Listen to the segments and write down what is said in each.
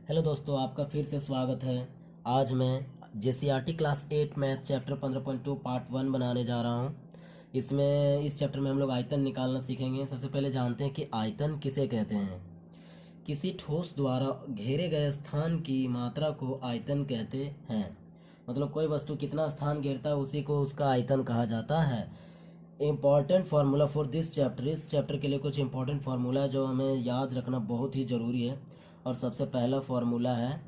Hello दोस्तों, आपका फिर से स्वागत है। आज मैं JCERT class 8 math chapter 15.2 part 1 बनाने जा रहा हूँ। इस चैप्टर में हम लोग आयतन निकालना सीखेंगे। सबसे पहले जानते हैं कि आयतन किसे कहते हैं। किसी ठोस द्वारा घेरे गए स्थान की मात्रा को आयतन कहते हैं। मतलब कोई वस्तु कितना स्थान घेरता है उसी को उसका आयतन कहा जाता है। Important formula for this chapter, इस चैप्टर के लिए कुछ इंपॉर्टेंट फार्मूला जो हमें याद रखना बहुत ही ज़रूरी है। और सबसे पहला फार्मूला है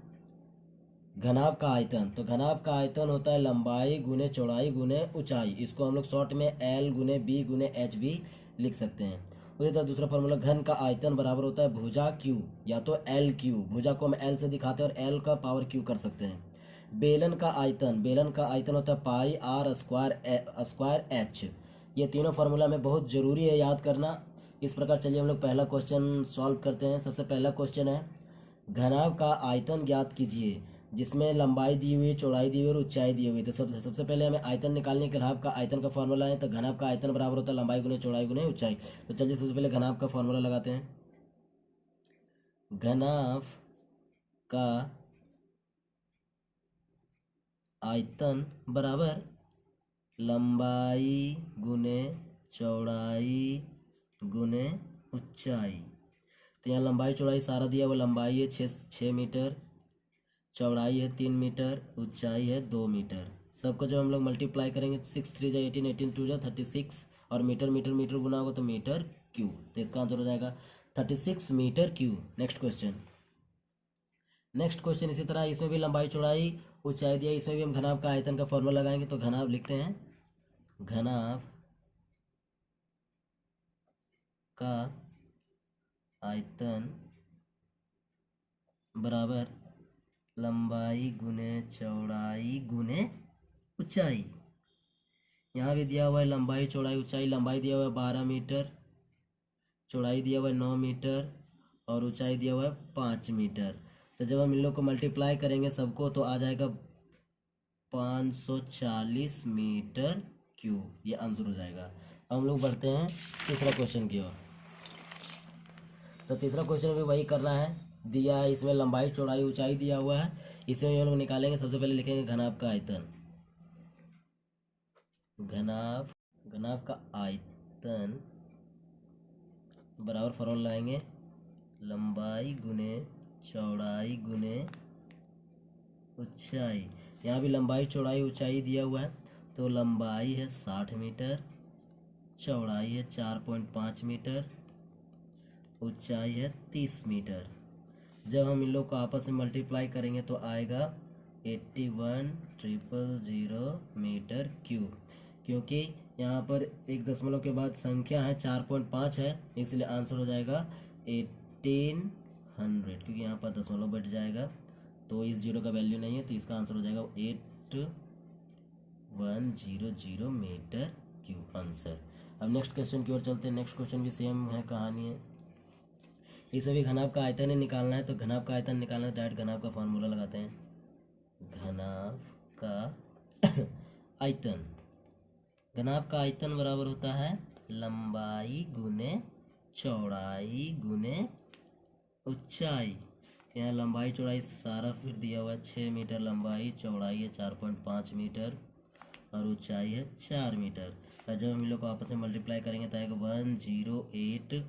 घनाभ का आयतन। तो घनाभ का आयतन होता है लंबाई गुने चौड़ाई गुने ऊंचाई। इसको हम लोग शॉर्ट में एल गुने बी गुने एच भी लिख सकते हैं। उसी तरह दूसरा फार्मूला घन का आयतन बराबर होता है भुजा क्यू या तो एल क्यू। भुजा को हम एल से दिखाते हैं और एल का पावर क्यू कर सकते हैं। बेलन का आयतन होता है पाई आर स्क्वायर एच। ये तीनों फार्मूला में बहुत ज़रूरी है याद करना। इस प्रकार चलिए हम लोग पहला क्वेश्चन सॉल्व करते हैं। सबसे पहला क्वेश्चन है घनाभ का आयतन ज्ञात कीजिए, जिसमें लंबाई दी हुई, चौड़ाई दी हुई और ऊंचाई दी हुई। तो सबसे पहले हमें आयतन निकालने के घनाभ का आयतन का फार्मूला है। तो घनाभ का आयतन बराबर होता है लंबाई गुने चौड़ाई गुने ऊंचाई। तो चलिए सबसे पहले घनाभ का फार्मूला लगाते हैं। घनाभ का आयतन बराबर लंबाई गुने चौड़ाई गुने ऊंचाई। तो यहाँ लंबाई चौड़ाई सारा दिया हुआ। लंबाई है 6 मीटर, चौड़ाई है 3 मीटर, ऊंचाई है 2 मीटर। सबको जब हम लोग मल्टीप्लाई करेंगे 6 3 जा 18, 18 2 जा 36 और मीटर मीटर मीटर गुना होगा तो मीटर क्यूब। तो इसका आंसर हो जाएगा 36 मीटर क्यूब। नेक्स्ट क्वेश्चन इसी तरह इसमें भी लंबाई चौड़ाई ऊंचाई दिया। इसमें भी हम घनाभ का आयतन का फॉर्मूला लगाएंगे। तो घनाभ लिखते हैं, घनाभ का आयतन बराबर लंबाई गुने चौड़ाई गुने ऊंचाई। यहाँ भी दिया हुआ है लंबाई चौड़ाई ऊंचाई। लंबाई दिया हुआ है 12 मीटर, चौड़ाई दिया हुआ है 9 मीटर और ऊंचाई दिया हुआ है 5 मीटर। तो जब हम इन लोग को मल्टीप्लाई करेंगे सबको तो आ जाएगा 540 मीटर क्यूब। ये आंसर हो जाएगा। अब हम लोग बढ़ते हैं तीसरा क्वेश्चन की ओर। तो तीसरा क्वेश्चन भी वही करना है। दिया है इसमें लंबाई चौड़ाई ऊंचाई दिया हुआ है। इसमें हम लोग निकालेंगे। सबसे पहले लिखेंगे घनाभ का आयतन। घनाभ का आयतन बराबर फॉर्मूला लगाएंगे लंबाई गुने चौड़ाई गुने ऊंचाई। यहाँ भी लंबाई चौड़ाई ऊंचाई दिया हुआ है। तो लंबाई है 60 मीटर, चौड़ाई है 4.5 मीटर, ऊंचाई है 30 मीटर। जब हम इन लोग को आपस में मल्टीप्लाई करेंगे तो आएगा 81,000 मीटर क्यूब। क्योंकि यहाँ पर एक दशमलव के बाद संख्या है 4.5 है, इसलिए आंसर हो जाएगा 1800। क्योंकि यहाँ पर दशमलव बढ़ जाएगा तो इस जीरो का वैल्यू नहीं है, तो इसका आंसर हो जाएगा 8100 मीटर क्यूब आंसर। अब नेक्स्ट क्वेश्चन की ओर चलते हैं। नेक्स्ट क्वेश्चन भी सेम है, कहानी है। इसमें भी घनाभ का आयतन ही निकालना है। तो घनाभ का आयतन निकालना है, डायरेक्ट घनाभ का फॉर्मूला लगाते हैं। घनाभ का आयतन, घनाभ का आयतन बराबर होता है लंबाई गुने चौड़ाई गुने ऊंचाई। यहाँ लंबाई चौड़ाई सारा फिर दिया हुआ है 6 मीटर लंबाई, चौड़ाई है 4.5 मीटर और ऊंचाई है 4 मीटर। और जब हम इन लोग को आपस में मल्टीप्लाई करेंगे तो आएगा 1080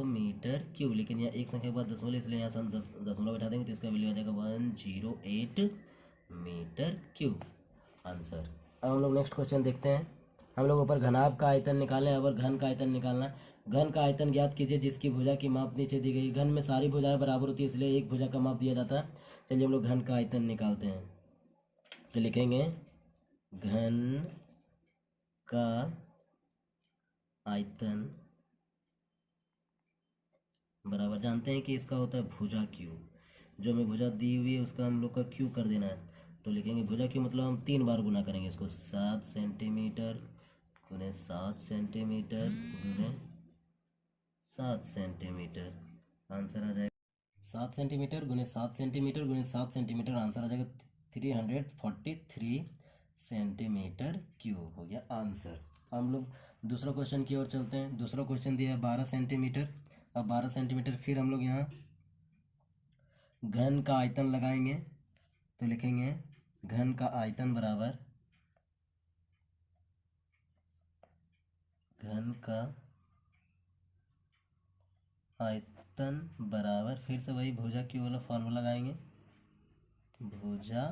मीटर क्यूब। लेकिन यहाँ एक संख्या के बाद दशमलव, इसलिए यहाँ से हम दशमलव बैठा देंगे तो इसका वैल्यू आ जाएगा 108 मीटर क्यूब आंसर। अब हम लोग नेक्स्ट क्वेश्चन देखते हैं। हम लोग ऊपर घनाभ का आयतन निकालें, अब घन का आयतन निकालना। घन का आयतन ज्ञात कीजिए जिसकी भुजा की माप नीचे दी गई। घन में सारी भुजाएं बराबर होती है, इसलिए एक भुजा का माप दिया जाता है। चलिए हम लोग घन का आयतन निकालते हैं। तो लिखेंगे घन का आयतन बराबर, जानते हैं कि इसका होता है भुजा क्यू। जो हमें भुजा दी हुई है उसका हम लोग का क्यू कर देना है। तो लिखेंगे भुजा क्यू मतलब हम 3 बार गुना करेंगे इसको। 7 सेंटीमीटर गुने 7 सेंटीमीटर गुने 7 सेंटीमीटर। आंसर आ जाएगा 7 सेंटीमीटर गुने 7 सेंटीमीटर गुने 7 सेंटीमीटर। आंसर आ जाएगा 343 सेंटीमीटर क्यूब हो गया आंसर। हम लोग दूसरा क्वेश्चन की ओर चलते हैं। दूसरा क्वेश्चन दिया है 12 सेंटीमीटर। अब 12 सेंटीमीटर फिर हम लोग यहाँ घन का आयतन लगाएंगे तो लिखेंगे घन का आयतन बराबर घन का आयतन बराबर फिर से वही भुजा क्यू वाला फॉर्मूला लगाएंगे, भुजा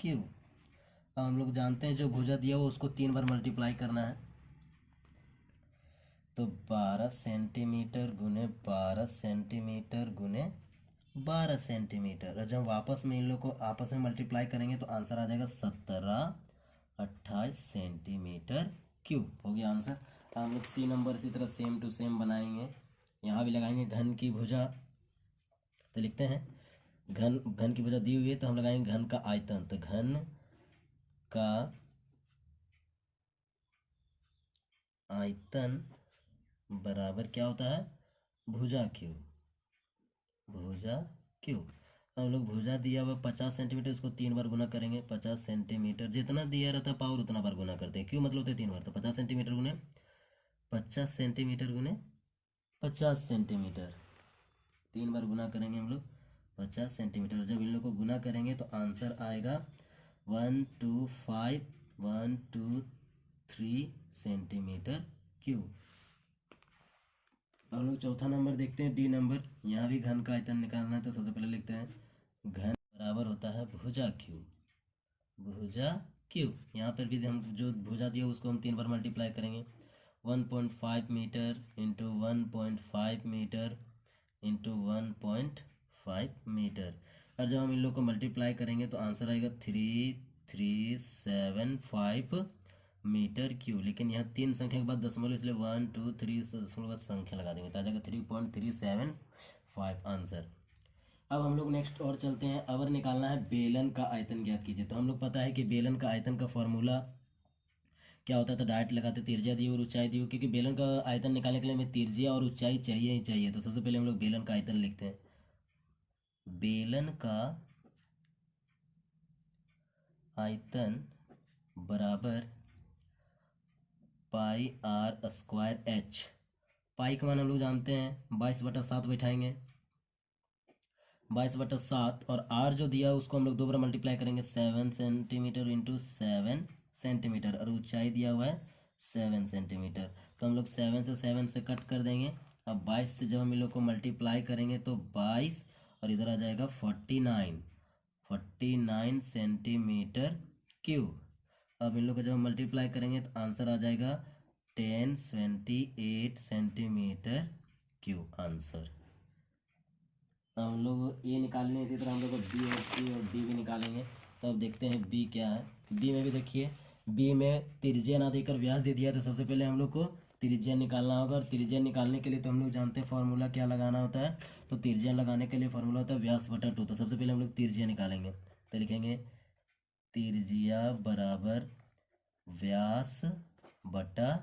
क्यू। अब हम लोग जानते हैं जो भुजा दिया वो उसको 3 बार मल्टीप्लाई करना है, तो 12 सेंटीमीटर गुने 12 सेंटीमीटर गुने 12 सेंटीमीटर। और जब वापस में इन लोग को आपस में मल्टीप्लाई करेंगे तो आंसर आ जाएगा 1728 सेंटीमीटर क्यूब। हो गया आंसर। हम लोग सी नंबर इसी तरह सेम टू सेम बनाएंगे, यहाँ भी लगाएंगे घन की भुजा। तो लिखते हैं घन घन की भुजा दी हुई है तो हम लगाएंगे घन का आयतन, तो घन का आयतन बराबर क्या होता है, भुजा क्यू, भुजा क्यू। हम लोग भुजा दिया हुआ 50 सेंटीमीटर, इसको 3 बार गुना करेंगे, 50 सेंटीमीटर जितना दिया रहता है पावर उतना बार गुना करते हैं, क्यों मतलब होता है 3 बार, तो 50 सेंटीमीटर गुने 50 सेंटीमीटर गुने 50 सेंटीमीटर, 3 बार गुना करेंगे हम लोग 50 सेंटीमीटर। जब इन लोग को गुना करेंगे तो आंसर आएगा 125 सेंटीमीटर क्यूब। हम लोग चौथा नंबर देखते हैं, डी नंबर। यहाँ भी घन का आयतन निकालना है तो सबसे पहले लिखते हैं घन बराबर होता है भुजा क्यू, भुजा क्यू। यहाँ पर भी हम जो भुजा दिया उसको हम 3 बार मल्टीप्लाई करेंगे, 1.5 metre into 1.5 metre into 1.5 metre. और जब हम इन लोग को मल्टीप्लाई करेंगे तो आंसर आएगा 3375 मीटर क्यू। लेकिन यहाँ 3 संख्या के बाद दशमलव, इसलिए 1 2 3 से दशमलव का संख्या लगा देंगे तो आ जाएगा 3.375 आंसर। अब हम लोग नेक्स्ट और चलते हैं, अवर निकालना है बेलन का आयतन ज्ञात कीजिए। तो हम लोग पता है कि बेलन का आयतन का फॉर्मूला क्या होता है, तो डायरेक्ट लगाते त्रिज्या दी और ऊंचाई दी, क्योंकि बेलन का आयतन निकालने के लिए हमें त्रिज्या और ऊंचाई चाहिए ही चाहिए। तो सबसे पहले हम लोग बेलन का आयतन लिखते हैं, बेलन का आयतन बराबर पाई आर स्क्वायर एच। पाई का मान हम लोग जानते हैं 22/7 बैठाएंगे, 22/7, और आर जो दिया उसको हम लोग 2 बार मल्टीप्लाई करेंगे, 7 सेंटीमीटर इंटू 7 सेंटीमीटर, और ऊंचाई दिया हुआ है 7 सेंटीमीटर। तो हम लोग 7 से 7 से कट कर देंगे। अब 22 से जब हम इन लोग को मल्टीप्लाई करेंगे तो 22 और इधर आ जाएगा 49 सेंटीमीटर क्यूब। अब इन लोग को जब हम मल्टीप्लाई करेंगे तो आंसर आ जाएगा 1028 सेंटीमीटर क्यूब आंसर। अब हम लोग ये निकालने, इसी तरह हम लोग बी और सी और डी भी निकालेंगे। तो अब देखते हैं बी क्या है। बी में भी देखिए, बी में त्रिज्या ना देकर व्यास दे दिया, तो सबसे पहले हम लोग को त्रिज्या निकालना होगा। और त्रिज्या निकालने के लिए तो हम लोग जानते हैं फॉर्मूला क्या लगाना होता है, तो त्रिज्या लगाने के लिए फॉर्मूला होता है व्यास बटा 2। तो सबसे पहले हम लोग त्रिज्या निकालेंगे, तो लिखेंगे त्रिज्या बराबर व्यास बटा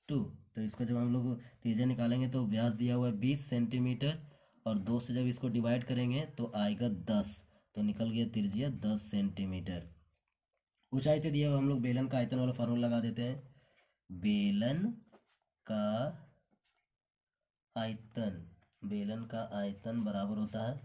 2। तो इसको जब हम लोग त्रिज्या निकालेंगे तो व्यास दिया हुआ है 20 सेंटीमीटर, और 2 से जब इसको डिवाइड करेंगे तो आएगा 10, तो निकल गया त्रिज्या 10 सेंटीमीटर। ऊंचाई तो दिया हुआ, हम लोग बेलन का आयतन वाला फार्मूला लगा देते हैं, बेलन का आयतन, बेलन का आयतन बराबर होता है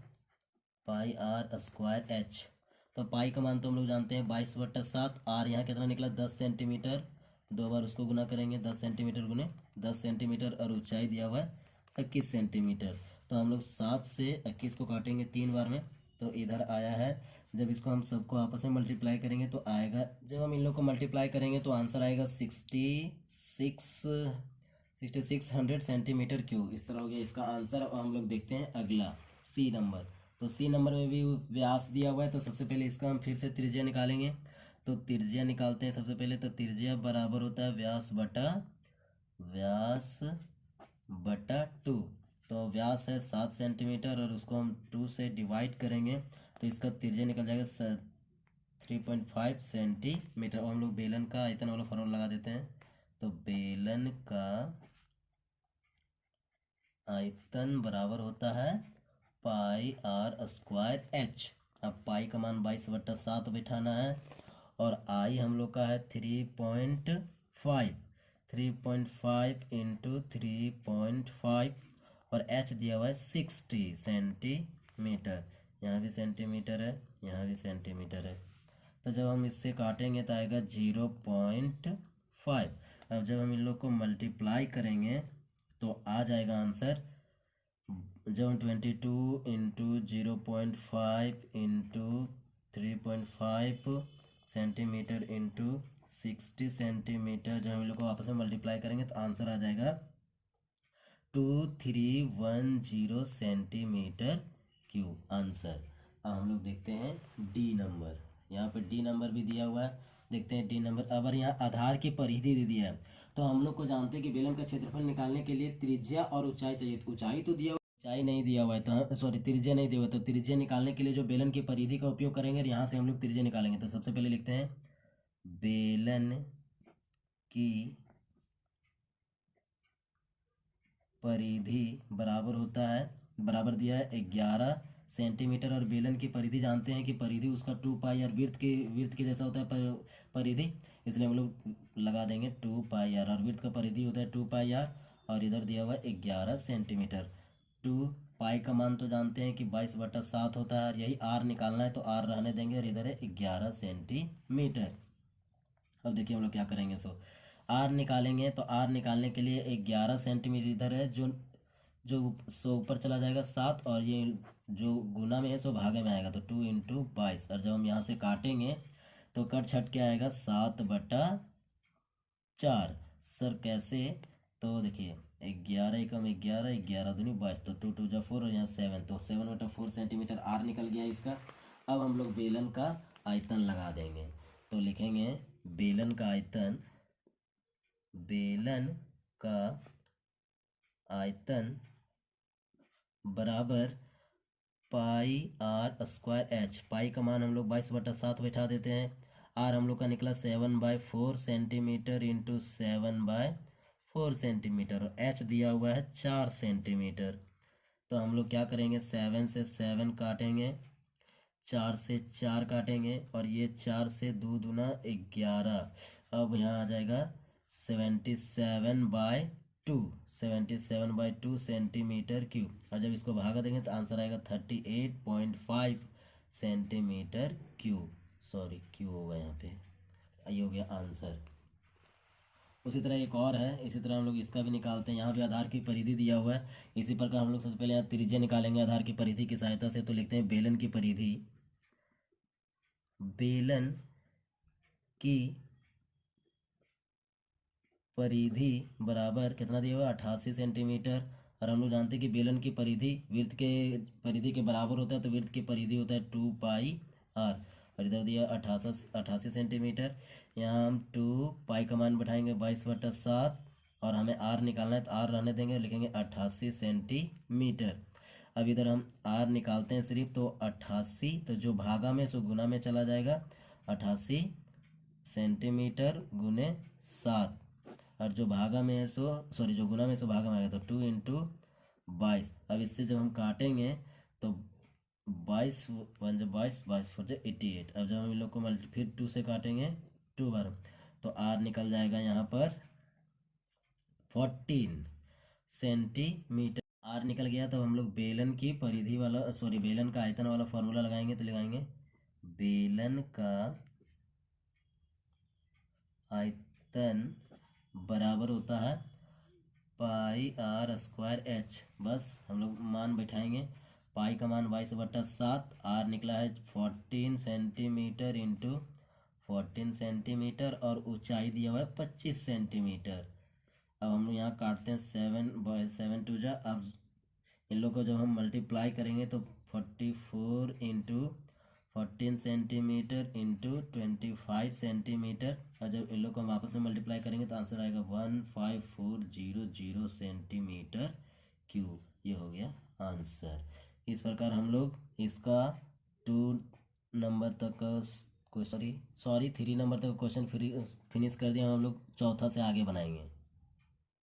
पाई आर स्क्वायर एच। तो पाई का मान तो हम लोग जानते हैं 22/7, आर यहाँ कितना निकला 10 सेंटीमीटर, 2 बार उसको गुना करेंगे, 10 सेंटीमीटर गुने 10 सेंटीमीटर, और ऊंचाई दिया हुआ है 21 सेंटीमीटर। तो हम लोग 7 से 21 को काटेंगे 3 बार में, तो इधर आया है। जब इसको हम सबको आपस में मल्टीप्लाई करेंगे तो आएगा, जब हम इन लोग को मल्टीप्लाई करेंगे तो आंसर आएगा 6600 सेंटीमीटर क्यूब। इस तरह हो गया इसका आंसर। और हम लोग देखते हैं अगला सी नंबर। तो सी नंबर में भी व्यास दिया हुआ है, तो सबसे पहले इसका हम फिर से त्रिज्या निकालेंगे। तो त्रिज्या निकालते हैं सबसे पहले, तो त्रिज्या बराबर होता है व्यास बटा 2। तो व्यास है 7 सेंटीमीटर, और उसको हम 2 से डिवाइड करेंगे तो इसका त्रिज्या निकल जाएगा 3.5 सेंटीमीटर। और हम लोग बेलन का आयतन वाला फॉर्मूला लगा देते हैं, तो बेलन का आयतन बराबर होता है पाई आर स्क्वायर एच। अब पाई का मान 22/7 बैठाना है, और आई हम लोग का है 3.5 इंटू 3.5, और एच दिया हुआ है 60 सेंटीमीटर। यहाँ भी सेंटीमीटर है, यहाँ भी सेंटीमीटर है। तो जब हम इससे काटेंगे तो आएगा 0.5। अब जब हम इन लोग को मल्टीप्लाई करेंगे तो आ जाएगा आंसर, जब हम 22 into 0.5 into 3.5 centimetre into 60 centimetre, जब हम लोग को आपस में मल्टीप्लाई करेंगे तो आंसर आ जाएगा 2310 सेंटीमीटर क्यूब आंसर। अब हम लोग देखते हैं डी नंबर, यहाँ पे डी नंबर भी दिया हुआ है। देखते हैं डी नंबर। अगर यहाँ आधार की परिधि दे दिया है तो हम लोग को जानते हैं कि बेलन का क्षेत्रफल निकालने के लिए त्रिज्या और ऊंचाई चाहिए। ऊंचाई तो दिया, ऊंचाई नहीं दिया हुआ है तो सॉरी त्रिज्या नहीं दिया हुआ, तो त्रिज्या निकालने के लिए जो बेलन की परिधि का उपयोग करेंगे और यहाँ से हम लोग त्रिज्या निकालेंगे। तो सबसे पहले लिखते हैं बेलन की परिधि बराबर होता है, बराबर दिया है 11 सेंटीमीटर, और बेलन की परिधि जानते हैं कि परिधि उसका 2 पाई आर, विर्थ के जैसा होता है परिधि, इसलिए हम लोग लगा देंगे 2 पाई आर, और विर्थ का परिधि होता है 2 पाई आर, और इधर दिया हुआ है 11 सेंटीमीटर। 2 पाई का मान तो जानते हैं कि 22/7 होता है, और यही आर निकालना है तो आर रहने देंगे, और इधर है 11 सेंटीमीटर। अब देखिए हम लोग क्या करेंगे, आर निकालेंगे तो आर निकालने के लिए 11 सेंटीमीटर इधर है, जो जो ऊपर चला जाएगा 7, और ये जो गुना में है सो भागे में आएगा, तो 2 इंटू 22, और जब हम यहाँ से काटेंगे तो कट छट के आएगा 7/4। सर कैसे, तो देखिए 11 एकम 11, 11 दूनी 22, तो 2 2 जा 4, और यहाँ 7, तो 7/4 सेंटीमीटर आर निकल गया इसका। अब हम लोग बेलन का आयतन लगा देंगे, तो लिखेंगे बेलन का आयतन, बेलन का आयतन बराबर पाई आर स्क्वायर एच। पाई का मान हम लोग 22/7 बैठा देते हैं, आर हम लोग का निकला 7/4 सेंटीमीटर इंटू 7/4 सेंटीमीटर, और एच दिया हुआ है 4 सेंटीमीटर। तो हम लोग क्या करेंगे, 7 से 7 काटेंगे, 4 से 4 काटेंगे, और ये 4 से 2 दूना 11। अब यहाँ आ जाएगा 77/2, 77/2 सेंटीमीटर क्यूब, और जब इसको भागा देंगे तो आंसर आएगा 38.5 सेंटीमीटर क्यूब। सॉरी क्यूब होगा यहाँ पे, ये हो गया आंसर। उसी तरह एक और है, इसी तरह हम लोग इसका भी निकालते हैं। यहाँ भी आधार की परिधि दिया हुआ है, इसी प्रकार हम लोग सबसे पहले यहाँ त्रिज्या निकालेंगे आधार की परिधि की सहायता से। तो लिखते हैं बेलन की परिधि, बेलन की परिधि बराबर कितना दिया हुआ है, 88 सेंटीमीटर, और हम लोग जानते हैं कि बेलन की परिधि वृत्त के परिधि के बराबर होता है, तो वृत्त की परिधि होता है 2 पाई आर, और इधर दिया 88 सेंटीमीटर। यहाँ हम 2 पाई का मान बैठाएंगे 22/7, और हमें आर निकालना है तो आर रहने देंगे, लिखेंगे 88 सेंटीमीटर। अब इधर हम आर निकालते हैं सिर्फ, तो 88, तो जो भागा में सो गुना में चला जाएगा, 88 सेंटीमीटर गुने 7, और जो भागा में है सो सॉरी जो गुना में सो भागा में आएगा, तो 2 इंटू 22। अब इससे जब हम काटेंगे तो 22 1 जो 22, 22 4 जो 88। अब जब हम इन लोग को फिर 2 से काटेंगे 2 बार, तो आर निकल जाएगा यहाँ पर 14 सेंटीमीटर। आर निकल गया, तो हम लोग बेलन की परिधि वाला बेलन का आयतन वाला फॉर्मूला लगाएंगे, तो लगाएंगे बेलन का आयतन बराबर होता है पाई आर स्क्वायर एच। बस हम लोग मान बैठाएंगे, पाई का मान 22/7, आर निकला है 14 सेंटीमीटर इंटू 14 सेंटीमीटर, और ऊंचाई दिया हुआ है 25 सेंटीमीटर। अब हम लोग यहाँ काटते हैं 7 2 जा। अब इन लोग को जब हम मल्टीप्लाई करेंगे तो 44 इंटू 14 सेंटीमीटर इंटू 25 सेंटीमीटर, और जब इन लोग को हम आपस में मल्टीप्लाई करेंगे तो आंसर आएगा 15400 सेंटीमीटर क्यूब। ये हो गया आंसर। इस प्रकार हम लोग इसका 2 नंबर तक का 3 नंबर तक क्वेश्चन फिनिश कर दिया। हम लोग चौथा से आगे बनाएंगे।